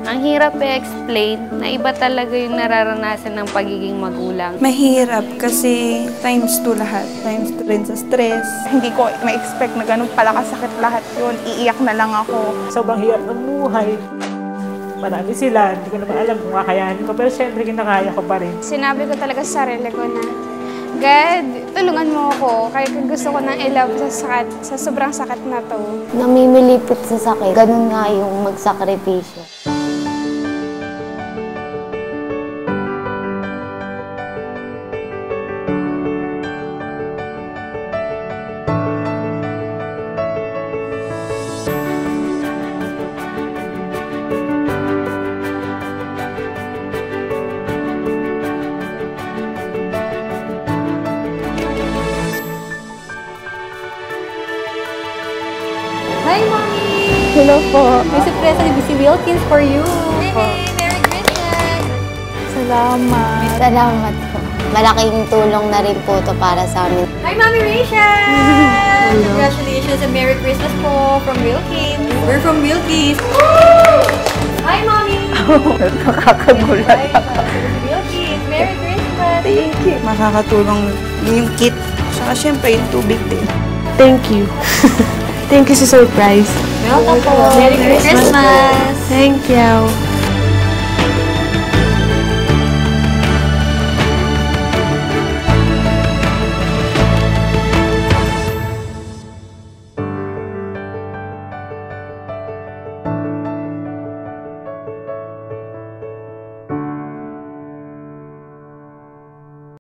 Ang hirap i-explain na iba talaga yung nararanasan ng pagiging magulang. Mahirap kasi times 2 lahat. Times 2 rin sa stress. Hindi ko ma-expect na ganun pala kasakit lahat yun. Iiyak na lang ako. Sobrang hirap ng buhay. Marami sila, hindi ko naman alam kung kakayanin ko. Pero syempre, kinakaya ko pa rin. Sinabi ko talaga sa sarili ko na, God, tulungan mo ako. Kaya gusto ko nang i-love sa sobrang sakit na to. Namimilipit sa sakit. Ganun nga yung magsakripisyo. Hi, Mommy! Hello po. May surprise ni si Wilkins for you. Hey, Merry Christmas! Salamat. Salamat po. Malaking tulong na rin po ito para sa amin. Hi, Mommy Rachel! Congratulations and Merry Christmas po from Wilkins. We're from Wilkins. Hi, Mommy! Nakakagulat. Wilkins, Merry Christmas! Thank you. Makakatulong yung kit. Saka syempre yung tubig din. Thank you. Thank you sa surprise. Welcome po! Merry Christmas! Thank you.